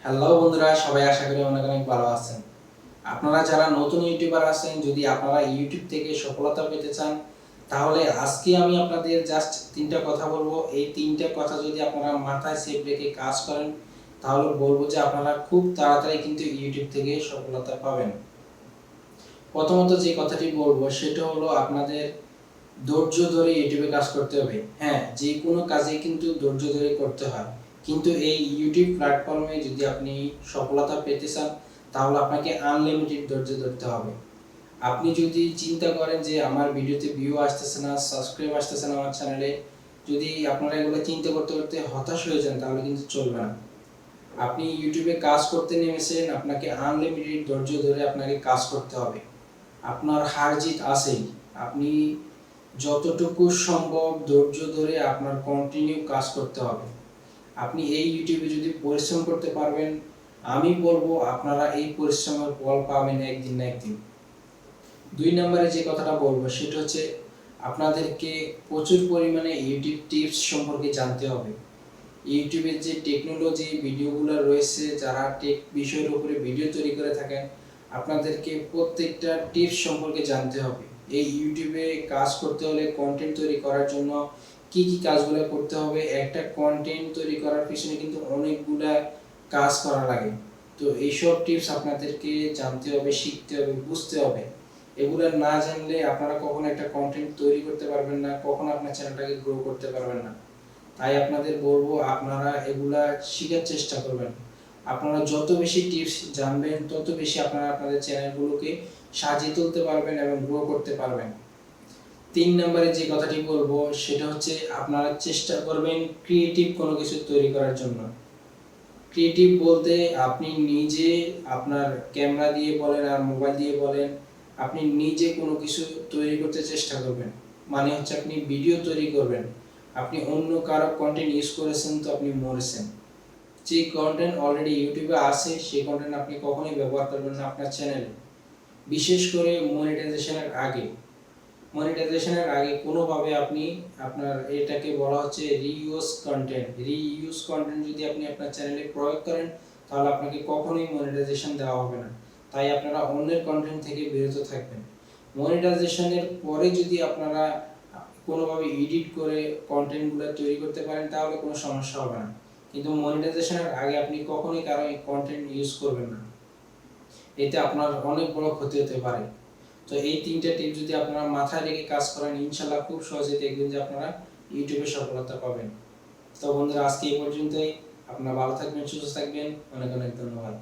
Hello বন্ধুরা, সবাই আশা করি অনেক অনেক ভালো আছেন। আপনারা যারা নতুন ইউটিউবার আছেন, যদি আপনারা ইউটিউব থেকে সফলতা পেতে চান, তাহলে আজকে আমি আপনাদের জাস্ট 3টা কথা বলবো। এই 3টা কথা যদি আপনারা মাথায় সেভ রেখে কাজ করেন, তাহলে বলবো যে আপনারা খুব তাড়াতাড়ি কিন্তু ইউটিউব থেকে সফলতা পাবেন। প্রথমত যে কথাটি বলবো সেটা হলো আপনাদের ধৈর্য ধরে ইউটিউবে কাজ করতে হবে। হ্যাঁ, যে কোনো কাজে কিন্তু ধৈর্য ধরে করতে হয়, কিন্তু এই ইউটিউব প্ল্যাটফর্মে যদি আপনি সফলতা পেতে চান, তাহলে আপনাকে আনলিমিটেড ধৈর্য ধরতে হবে। আপনি যদি চিন্তা করেন যে আমার ভিডিওতে ভিউ আসতেছে না, সাবস্ক্রাইব আসতেছে না আমার চ্যানেলে, যদি আপনারা এগুলো চিন্তা করতে করতে হতাশ হয়ে যান, তাহলে কিন্তু চলবে না। আপনি ইউটিউবে কাজ করতে নেমেছেন, আপনাকে আনলিমিটেড ধৈর্য ধরে আপনাকে কাজ করতে হবে। আপনার হার জিত আছেই। আপনি যতটুকু সম্ভব ধৈর্য ধরে আপনার কন্টিনিউ কাজ করতে হবে। আপনি এই ইউটিউবে যদি পরিশ্রম করতে পারবেন, আমি বলবো আপনারা এই পরিশ্রমের ফল পাবেন একদিন না একদিন। 2 নম্বরে যে কথাটা বলবো সেটা হচ্ছে আপনাদেরকে প্রচুর পরিমাণে ইউটিউব টিপস সম্পর্কে জানতে হবে। ইউটিউবের যে টেকনোলজি ভিডিওগুলো রয়েছে, যারা টেক বিষয়ের উপরে ভিডিও তৈরি করে থাকেন, আপনাদেরকে প্রত্যেকটা টিপস সম্পর্কে জানতে হবে। এই ইউটিউবে কাজ করতে হলে, কন্টেন্ট তৈরি করার জন্য কি কি কাজগুলো করতে হবে, একটা কন্টেন্ট তৈরি করার পিছনে কিন্তু অনেকগুলা কাজ করা লাগে। তো এইসব টিপস আপনাদেরকে জানতে হবে, শিখতে হবে, বুঝতে হবে। এগুলো না জানলে আপনারা কখনো একটা কন্টেন্ট তৈরি করতে পারবেন না, কখনো আপনার চ্যানেলটাকে গ্রো করতে পারবেন না। তাই আপনাদের বলবো আপনারা এগুলা শেখার চেষ্টা করবেন। আপনারা যত বেশি টিপস জানবেন, তত বেশি আপনারা আপনাদের চ্যানেলগুলোকে সাজিয়ে তুলতে পারবেন এবং গ্রো করতে পারবেন। 3 নম্বরে যে কথাটি বলবো সেটা হচ্ছে আপনারা চেষ্টা করবেন ক্রিয়েটিভ কোনো কিছু তৈরি করার জন্য। ক্রিয়েটিভ বলতে আপনি নিজে আপনার ক্যামেরা দিয়ে বলেন আর মোবাইল দিয়ে বলেন, আপনি নিজে কোনো কিছু তৈরি করতে চেষ্টা করবেন। মানে হচ্ছে আপনি ভিডিও তৈরি করবেন। আপনি অন্য কারো কন্টেন্ট ইউজ করেছেন তো আপনি মরেছেন। যে কন্টেন্ট অলরেডি ইউটিউবে আছে সেই কন্টেন্ট আপনি কখনোই ব্যবহার করবেন না আপনার চ্যানেলে। বিশেষ করে মনিটাইজেশনের আগে কোনোভাবে আপনি আপনার এটাকে বলা হচ্ছে রিইউজ কন্টেন্ট যদি আপনি আপনার চ্যানেলে প্রয়োগ করেন, তাহলে আপনাকে কখনোই মনিটাইজেশন দেওয়া হবে না। তাই আপনারা অন্যের কন্টেন্ট থেকে বিরত থাকবেন। মনিটাইজেশনের পরে যদি আপনারা কোনোভাবে এডিট করে কন্টেন্টগুলো তৈরি করতে পারেন, তাহলে কোনো সমস্যা হবে না। কিন্তু মনিটাইজেশনের আগে আপনি কখনোই কারো কন্টেন্ট ইউজ করবেন না, এতে আপনার অনেক বড় ক্ষতি হতে পারে। তো এই 3টা টিপ যদি আপনারা মাথায় রেখে কাজ করেন, ইনশাআল্লাহ খুব সহজেই দেখবেন যে আপনারা ইউটিউবে সফলতা পাবেন। তো বন্ধুরা, আজকে এই পর্যন্তই। আপনারা ভালো থাকবেন, সুস্থ থাকবেন। অনেক অনেক ধন্যবাদ।